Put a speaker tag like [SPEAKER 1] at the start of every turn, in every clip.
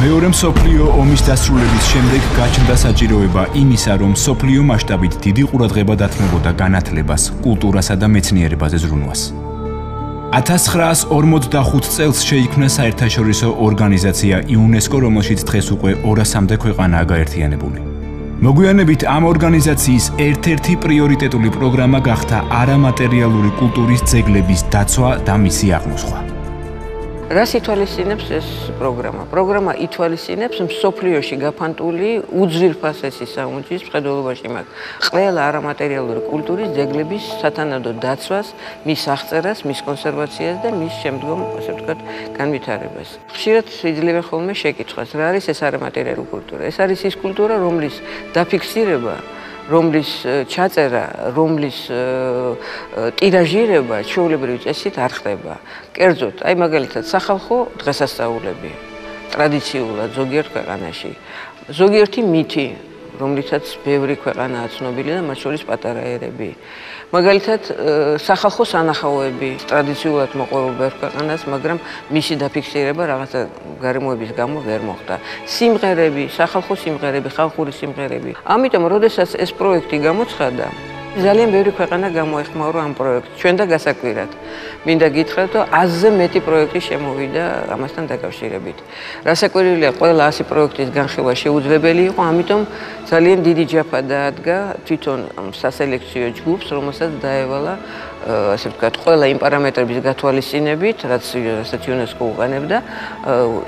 [SPEAKER 1] მეორე მსოფლიო ომის დასრულების შემდეგ გაჩნდა საჭიროება იმისა, რომ მსოფლიო მასშტაბით დიდი ყურადღება დათმობოდა განათლებას, კულტურასა და მეცნიერებაზე ზრუნვას. 1945 წელს შეიქმნა საერთაშორისო ორგანიზაცია იუნესკო, რომელშიც დღეს უკვე 200-მდე ქვეყანაა გაერთიანებული. მოგვიანებით ამ ორგანიზაციის ერთ-ერთი პრიორიტეტული პროგრამა გახდა არამატერიალური კულტურის ძეგლების დაცვა და მისი აღმოსხვა.
[SPEAKER 2] რას ითვალისწინებს ეს პროგრამა? პროგრამა ითვალისწინებს მსოფლიოში გაფანტული უძვირფასესი საუნჯის მხედველობაში მაგ ყველა არამატერიალური კულტურის ძეგლების სათანადო დაცვას, მის აღწერას, მის კონსერვაციას და მის შემდგომ, ასე ვთქვათ, განვითარებას. ხშირად იძლევა ხოლმე შეკითხვას, რა არის ეს არამატერიალური კულტურა? ეს არის ის კულტურა, რომლის დაფიქსირება, რომლის ჩაწერა, რომლის ტირაჟირება ჩვეულებრივი წესით არ ხდება. კერძოდ, აი მაგალითად, სახალხო დღესასწაულები ტრადიციულად ზოგიერთ ქვეყანაში, ზოგიერთი მითი, რომლითაც ბევრი ქვეყანაა ცნობილი და მათ შორის პატარა ერები. მაგალითად, სახალხო სანახაოები ტრადიციულად მოყვებულ ბევრ ქვეყანას, მაგრამ მისი დაფიქსირება რაღაცა გარემოების გამო ვერ მოხდა. სიმღერები, სახალხო სიმღერები, ხალხური სიმღერები. ამიტომ, როდესაც ეს პროექტი გამოცხადდა, ძალიან ბევრი ქვეყანა გამოეხმაურა ამ პროექტს, ჩვენ და გასაკვირად. მინდა გითხრათ, რომ 100-ზე მეტი პროექტი შემოვიდა ამასთან დაკავშირებით. რასაკვირველია, ყველა 100 პროექტის განხილვა შეუძლებელი იყო, ამიტომ ძალიან დიდი ჯაფა დაადგა თვითონ სასელექციო ჯგუფს, რომელსაც დაევალა, ასე ვთქვათ, ყველა იმ პარამეტრების გათვალისწინებით, რასაც იუნესკო უყენებდა,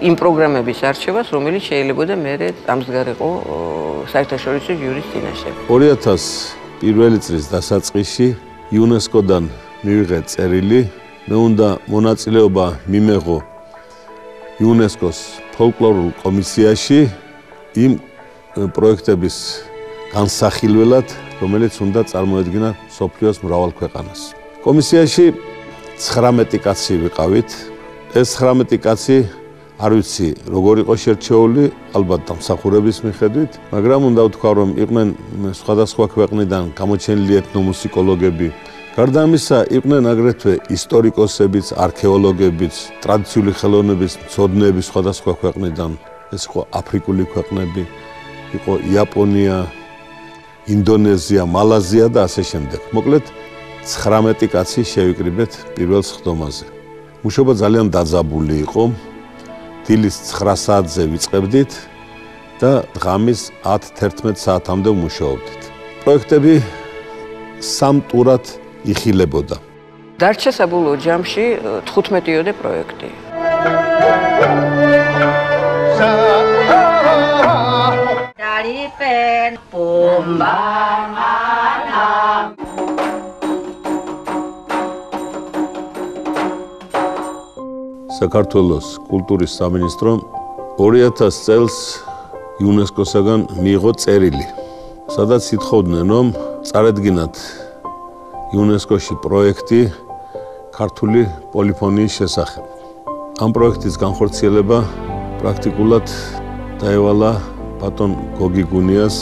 [SPEAKER 2] იმ პროგრამების არჩევას, რომელიც შეიძლებოდა მერე ამსგარიყო საერთაშორისო ჯურის წინაშე.
[SPEAKER 3] 2001 წლის დასაწყისში იუნესკოდან მივიღე წერილი, მე უნდა მონაწილეობა მიმეღო იუნესკოს ფოლკლორულ კომისიაში იმ პროექტების განსახილველად, რომელიც უნდა წარმოედგინა მსოფლიოს მრავალ ქვეყანას. კომისიაში 19 კაცი ვიყავით. ეს 19 კაცი არ ვიცი როგორ იყო შერჩეული, ალბათ დამსახურების მიხედვით, მაგრამ უნდა ვთქვა, რომ იყვნენ სხვადასხვა ქვეყნიდან გამოჩენილი ეთნომუსიკოლოგები. გარდა ამისა, იყვნენ აგრეთვე ისტორიკოსებიც, არქეოლოგებიც, ტრადიციული ხელოვნების მცოდნეები სხვადასხვა ქვეყნიდან. ეს იყო აფრიკული ქვეყნები, იყო იაპონია, ინდონეზია, მალაზია და ასე შემდეგ. მოკლედ 19 კაცი შევიკრიბეთ პირველ სხდომაზე. მუშაობა ძალიან დაძაბული იყო. დილის 9 საათზე ვიწყებდით და ღამის 10-11 საათამდე ვმუშაობდით. პროექტები 3 ტურად იხილებოდა.
[SPEAKER 2] დარჩა საბოლოო ჯამში 15-ოდე პროექტი.
[SPEAKER 3] საქართველოს კულტურის სამინისტრომ 2000 წელს იუნესკოსაგან მიიღო წერილი, სადაც ითხოვდნენ, რომ წარედგინათ იუნესკოში პროექტი ქართული პოლიფონიის შესახებ. ამ პროექტის განხორციელება პრაქტიკულად დაევალა ბატონ გოგი გუნიას,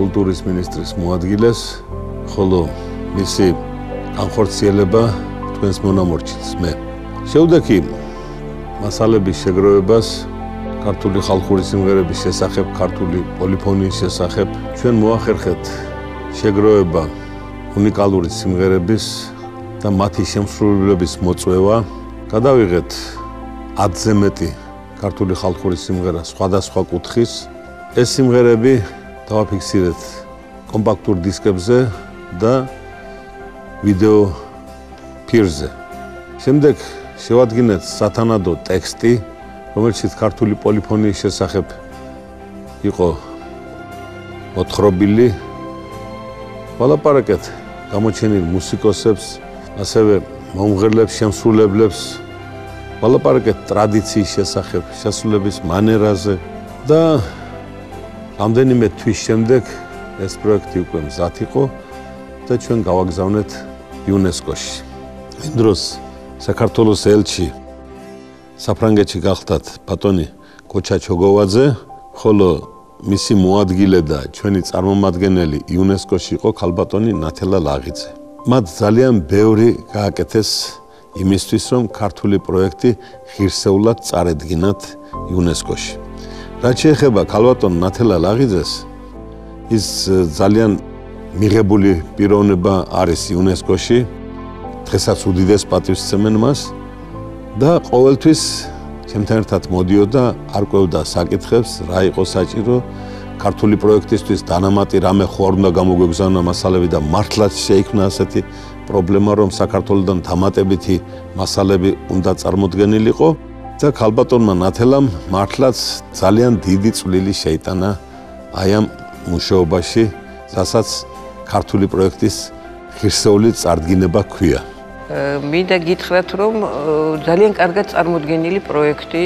[SPEAKER 3] კულტურის მინისტრის მოადგილეს, ხოლო მისი განხორციელება თქვენს მონამორჩილს მე. შევდექი მასალების შეგროვებას ქართული ხალხური სიმღერების შესახებ, ქართული პოლიფონიის შესახებ. ჩვენ მოახერხეთ შეგროვება უნიკალური სიმღერების და მათი შემსრულებლების მოწვევა. გადავიღეთ 10-ზე მეტი ქართული ხალხური სიმღერა სხვადასხვა კუთხის. ეს სიმღერები დავაფიქსირეთ კომპაქტურ დისკებზე და ვიდეო ფირზე. შემდეგ შევადგინეთ სათანადო ტექსტი, რომელშიც ქართული პოლიფონიის შესახებ იყო მოთხრობილი. ვალაპარაკეთ გამოჩენილ მუსიკოსებს, ასევე მომღერლებს, შემსრულებლებს. ვალაპარაკეთ ტრადიციის შესახებ, შესრულების მანერაზე და რამდენიმე თვის შემდეგ ეს პროექტი უკვე მზად იყო და ჩვენ გავაგზავნეთ იუნესკოში. იმ დროს საქართველოს ელჩი საფრანგეთში გახდათ ბატონი კოჩა ჩოგოვაძე, ხოლო მისი მოადგილე და ჩვენი წარმომადგენელი იუნესკოში იყო ქალბატონი ნათელა ლაღიძე. მათ ძალიან ბევრი გააკეთეს იმისთვის, რომ ქართული პროექტი ღირსეულად წარედგინათ იუნესკოში. რაც შეეხება ქალბატონ ნათელა ლაღიძეს, ის ძალიან მიღებული პიროვნება არის იუნესკოში, დღესაც უდიდეს პატივს სცემენ მას და ყოველთვის ჩემთან ერთად მოდიოდა, არკვევდა საკითხებს, რა იყო საჭირო ქართული პროექტისთვის დანამატი რამე ხო არ უნდა გამოგვეგზავნა მასალები და მართლაც შეიქმნა ასეთი პრობლემა, რომ საქართველოსთან დამატებითი მასალები უნდა წარმოდგენილიყო და ქალბატონმა ნათელამ მართლაც ძალიან დიდი წვლილი შეიტანა აი ამ მუშაობაში, რასაც ქართული პროექტის ღირსეული წარდგინება ჰქვია.
[SPEAKER 2] მინდა გითხრათ, რომ ძალიან კარგად წარმოდგენილი პროექტი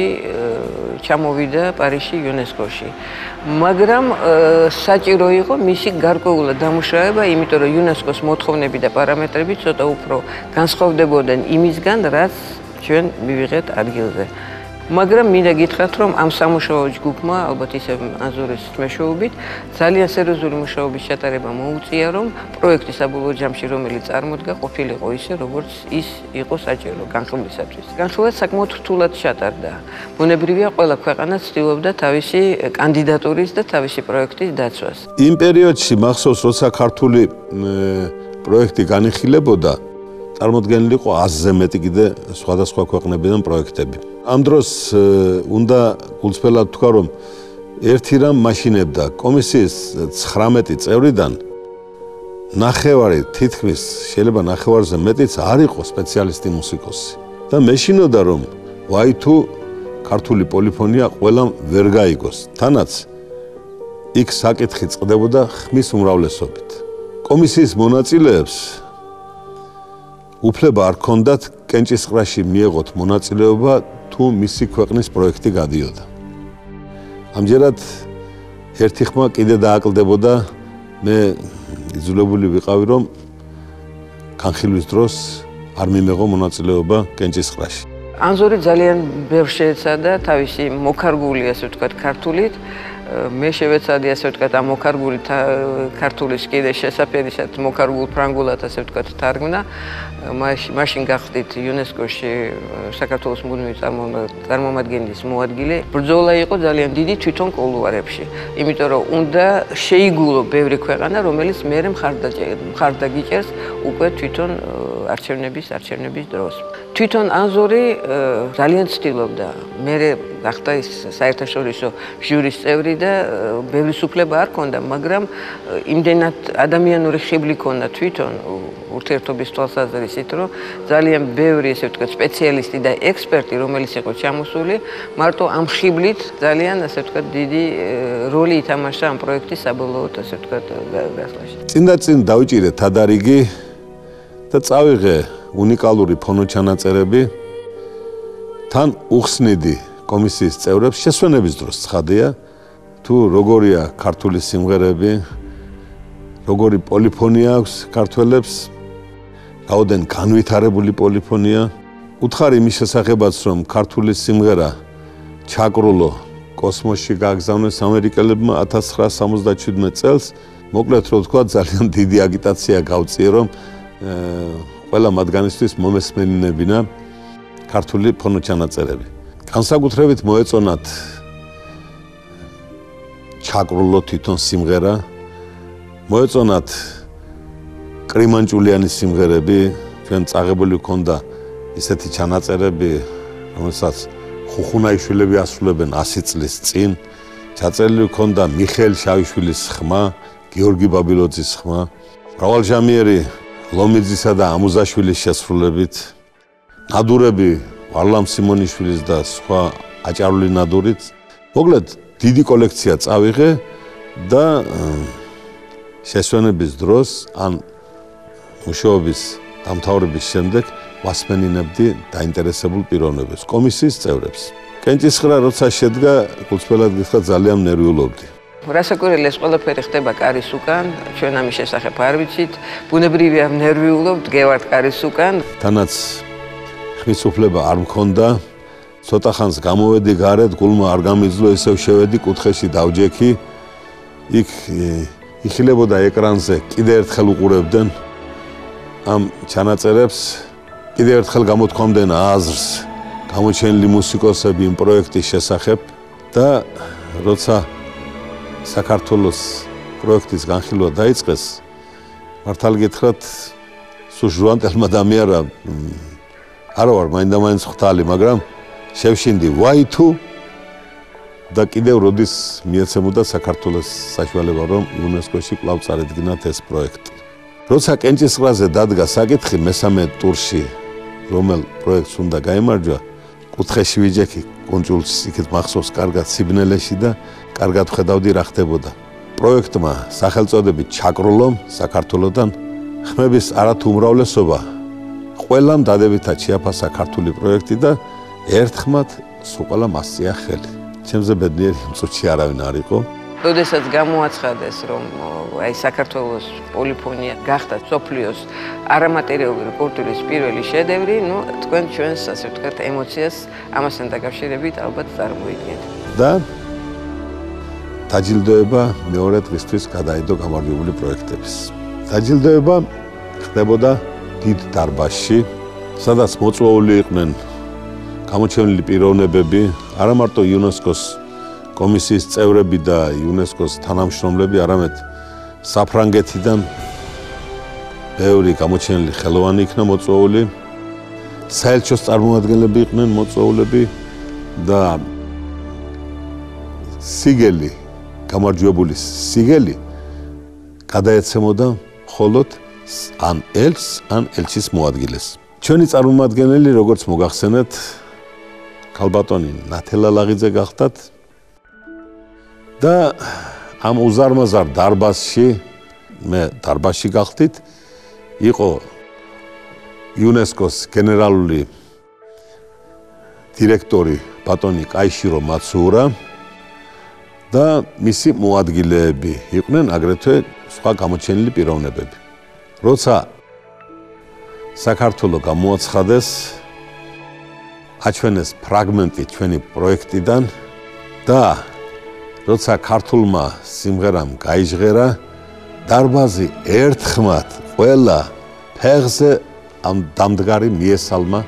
[SPEAKER 2] ჩამოვიდა პარიზში იუნესკოში. მაგრამ საჭირო იყო მისი გარკვეულად დამუშავება, იმიტომ რომ იუნესკოს მოთხოვნები და პარამეტრები ცოტა უფრო განსხვავდებოდნენ იმისგან, რაც ჩვენ მივიღეთ ადგილზე. მაგრამ მინდა გითხრათ, რომ ამ სამუშაო ჯგუფმა, ალბათ ისევ ანზურის მეშვეობით, ძალიან სერიოზული მუშაობის ჩატარება მოუწია, რომ პროექტი საბოლოო ჯამში, რომელიც წარმოდგა, ყოფილიყო ისე, როგორც ის იყო საჭირო განხილვისათვის. განხილვა საკმაოდ რთულად ჩატარდა. ბუნებრივია, ყველა ქვეყანა ცდილობდა თავისი კანდიდატურის და თავისი პროექტის დაცვას.
[SPEAKER 3] იმ პერიოდში მახსოვს, როცა ქართული პროექტი განიხილებოდა, წარმოდგენილი იყო 100-ზე მეტი კიდე სხვადასხვა ქვეყნებიდან პროექტები. ამ დროს უნდა გულწრფელად თქვა, რომ ერთი რამ მაშინებდა კომისიის 19 წევრიდან ნახევარი თითქმის შეიძლება ნახევარზე მეტიც არ იყო სპეციალისტი მუსიკოსი. და მეშინოდა, რომ ვაი თუ ქართული პოლიფონია ყველამ ვერ გაიგოს. თანაც იქ საკითხი წყდებოდა ხმის უმრავლესობით. კომისიის მონაწილეებს უფლება არ ჰქონდათ კენჭისყრაში მიეღოთ მონაწილეობა თუ მისი ქვეყნის პროექტი გადიოდა. ამჯერად ერთი ხმა კიდე დააკლდებოდა, მე იძულებული ვიყავი, რომ განხილვის დროს არ მიმეღო მონაწილეობა კენჭისყრაში.
[SPEAKER 2] ანზური ძალიან ბევრ შეეცადა თავისი მოკარგული, ასე ვთქვათ, ქართულით. მე შევეცადი, ასე ვთქვათ, ამ მოკარგული ქართულის კიდე შესაფერისად მოკარგულ ფრანგულად, ასე ვთქვათ, თარგმნა. მაშინ გახდით იუნესკოში საქართველოს მუდმივი წარმომადგენლის მოადგილე. ბრძოლა იყო ძალიან დიდი თვითონ კულუარებში, იმიტომ რომ უნდა შეიგულო ბევრი ქვეყანა, რომელიც მერე მხარდაგიჭერს უკვე თვითონ არჩევნების დროს. თვითონ ანზური ძალიან ცდილობდა. მერე გახდა ის საერთაშორისო ჟურის წევრი და ბევრი უფლება არ ჰქონდა, მაგრამ იმდენად ადამიანური ხიბლი ჰქონდა თვითონ ურთიერთობის თვალსაზრისით, რომ ძალიან ბევრი, ესე ვთქვათ, სპეციალისტი და ექსპერტი, რომელიც იყო ჩამოსული, მარტო ამ ხიბლით ძალიან, ასე ვთქვათ, დიდი როლი ითამაშა ამ პროექტის საბოლოოდ, ასე ვთქვათ, გასვლაში.
[SPEAKER 3] წინ დავიჭირე თადარიგი და წავიღე უნიკალური ფონოჩანაწერები. თან უხსნიდი კომისიის წევრებს შესვენების დროს ცხადია, თუ როგორია ქართული სიმღერები, როგორი პოლიფონია აქვს ქართველებს, რაოდენ განვითარებული პოლიფონია. უთხარი იმის შესახებაც, რომ ქართული სიმღერა ჩაკრულო კოსმოსში გააგზავნეს ამერიკელებმა 1977 წელს. მოკლედ რო ვთქვა, ძალიან დიდი აგიტაცია გავწიე, რომ ყველა მათგანისთვის მომესმენინებინა ქართული ფონოჩანაწერები. განსაკუთრებით მოეწონათ ჩაკრულო თვითონ სიმღერა, მოეწონათ კრიმანჭულიანის სიმღერები, ჩვენ წაღებული ჰქონდა ისეთი ჩანაწერები, რომელსაც ხუხუნაიშვილები ასრულებენ 100 წლის წინ, ჩაწერილი ჰქონდა მიხეილ შავიშვილის ხმა, გიორგი ბაბილოძის ხმა, მრავალჟამიერი ლომიძისა და ამუზაშვილის შესრულებით, ნადურები ვარლამ სიმონიშვილის და სხვა აჭარული ნადურით. მოკლედ დიდი კოლექცია წავიღე და შესვენების დროს ან მუშაობის დამთავრების შემდეგ ვასმენინებდი დაინტერესებულ პიროვნებებს, კომისიის წევრებს. კენჭისყრა როცა შედგა, გულწრფელად გითხრა, ძალიან ნერვიულობდი.
[SPEAKER 2] რასაკვირველია, ეს ყველაფერი ხდება კარის უკან, ჩვენ ამის შესახებ არ ვიცით, ბუნებრივია ნერვიულობ, დგევართ კარის უკან.
[SPEAKER 3] თანაც ხმის უფლება არ მქონდა, ცოტა ხანს გამოვედი გარეთ, გულმა არ გამიძლო, ისევ შევედი კუთხეში დავჯექი. იქ იხილებოდა ეკრანზე, კიდე ერთხელ უყურებდნენ ამ ჩანაწერებს, კიდე ერთხელ გამოთქვამდნენ აზრს გამოჩენილი მუსიკოსები იმ პროექტის შესახებ და როცა საქართველოს პროექტის განხილვა დაიწყეს, მართალ გითხრათ, სულ ჟუანტელმა დამიარა, არა ვარ მაინდა-მაინც ხვთალი, მაგრამ შევშინდი ვაი თუ და კიდევ როდის მიეცემოდა საქართველოს საშუალება, რომ იუნესკოში კვლავ წარედგინათ ეს პროექტი. როცა კენჭისყრაზე დადგა საკითხი მესამე ტურში, რომელ პროექტს უნდა გაიმარჯვა, კუთხეში ვიჯექი კონჯულს იქით მახსოვს კარგად სიბნელეში და კარგად ხედავდი რა ხდებოდა. პროექტმა სახელწოდებით ჩაკრულომ საქართველოსთან ხმების არათუ უმრავლესობა ყველამ დადებითად შეაფასა ქართული პროექტი და ერთხმად სულ ყველა მასწია ხელი. ჩემზე ბედნიერი წუთში არავინ არ იყო.
[SPEAKER 2] როდესაც გამოაცხადეს, რომ აი საქართველოს პოლიფონია გახდა სოფლიოს არამატერიალური კულტურის პირველი შედევრი, თქვენ ჩვენს ასე ვთქვათ ემოციას ამასთან დაკავშირებით ალბათ წარმოიდგენთ.
[SPEAKER 3] და დაჯილდოება მეორე დღისთვის გადაიდო გამარჯვებული პროექტების. დაჯილდოება ხდებოდა დიდ დარბაზში, სადაც მოწვეული იყვნენ გამოჩენილი პიროვნებები, არა მარტო იუნესკოს კომისიის წევრები და იუნესკოს თანამშრომლები, არამედ საფრანგეთიდან ბევრი გამოჩენილი ხელოვანი იქნა მოწვეული, საელჩოს წარმომადგენლები იყვნენ მოწვეულები და სიგელი, გამარჯვებული სიგელი გადაეცემოდა მხოლოდ ან ელს, ან ელჩის მოადგილეს. ჩვენი წარმომადგენელი, როგორც მოგახსენეთ, ქალბატონი ნათელა ლაღიძე გახდათ და ამ უზარმაზარ დარბაზში, მე დარბაზში გახდით, იყო იუნესკოს გენერალური დირექტორი ბატონი კაიშირო მაცურა და მისი მოადგილეები იყვნენ აგრეთვე სხვა გამოჩენილი პიროვნებები. როცა საქართველო გამოაცხადეს, აჩვენეს ფრაგმენტი ჩვენი პროექტიდან და როცა ქართულმა სიმღერამ გაიჟღერა, დარბაზი ერთხმად ყველა ფეხზე ამ დამდგარი მიესალმა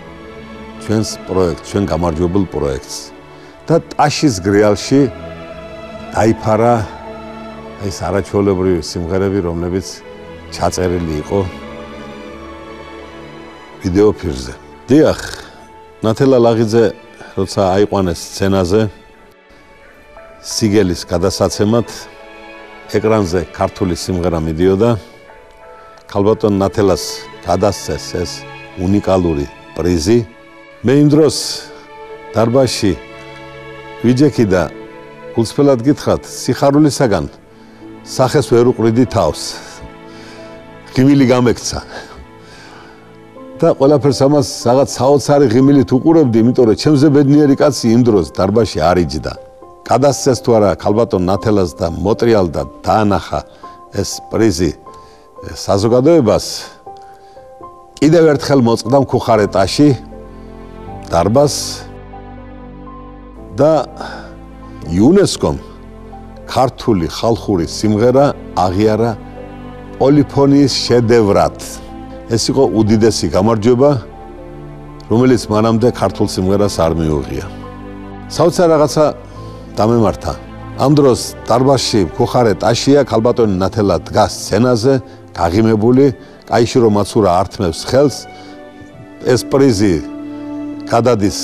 [SPEAKER 3] ჩვენს პროექტს, ჩვენ გამარჯვებულ პროექტს. და ტაშის გრიალში დაიფარა ეს არაჩვეულებრივი სიმღერები, რომლებიც ჩაწერილი იყო ვიდეო ფირზე. დიახ, ნათელა ლაღიძე როცა აიყვანეს სცენაზე სიგელის გადასაცემად ეკრანზე ქართული სიმღერა მიდიოდა, ქალბატონ ნათელას გადასცეს ეს უნიკალური პრიზი. მე იმ დროს დარბაზში ვიჯექი და გულწრფელად გითხრათ, სიხარულისაგან სახეს ვერ უყრიდი თავს. ღიმილი გამექცა. და ყველაფერს ამას რაღაც საოცარი ღიმილით უყურებდი, იმიტომ რომ ჩემზე ბედნიერი კაცი იმ დროს დარბაზში არ იჯდა. გადასცეს თუ არა ქალბატონ ნათელას და მოტრიალდა დაანახა ეს პრიზი საზოგადოებას, კიდევ ერთხელ მოწყდა მქუხარე ტაში დარბაზს და იუნესკომ ქართული ხალხური სიმღერა აღიარა პოლიფონიის შედევრად. ეს იყო უდიდესი გამარჯვება, რომელიც მანამდე ქართულ სიმღერას არ მიუღია. საოცარ რაღაცა დამემართა. ამ დროს დარბაზში მქუხარე ტაშია, ქალბატონი ნათელა დგას სცენაზე, გაღიმებული, კაიშირო მაცურა ართმევს ხელს. ეს პრიზი გადადის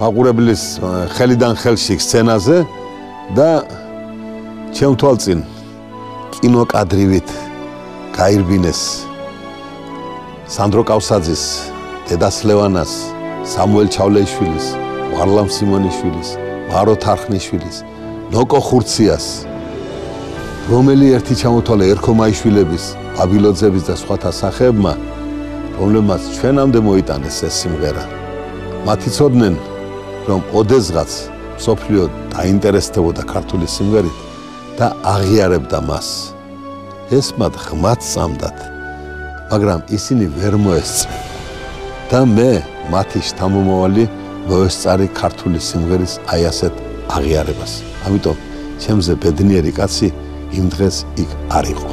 [SPEAKER 3] მაყურებლის ხელიდან ხელში სცენაზე და ჩემ თვალწინ კინოკადრივით გაირბინეს სანდრო კავსაძის, დედას ლევანას, სამუელ ჩავლეიშვილის, ვარლამ სიმონიშვილის, მარო თარხნიშვილის, ნოკო ხურციას, რომელი ერთი ჩამოთვალე ერქო მაიშვილების, ბაბილოძების და სხვათა სახეებმა, რომლებმაც ჩვენამდე მოიტანეს ეს სიმღერა. მათი ცოდნენ, რომ ოდესღაც მსოფლიო დაინტერესდებოდა ქართული სიმღერით და აღიარებდა მას. ეს მათ ღმად წამდათ, მაგრამ ისინი ვერ მოესწრნენ და მე მათი შთამომავალი მოესწარი ქართული სიმღერის აი ასეთ აღიარებას. ამიტომ ჩემზე ბედნიერი კაცი იმ დღეს იქ არ იყო.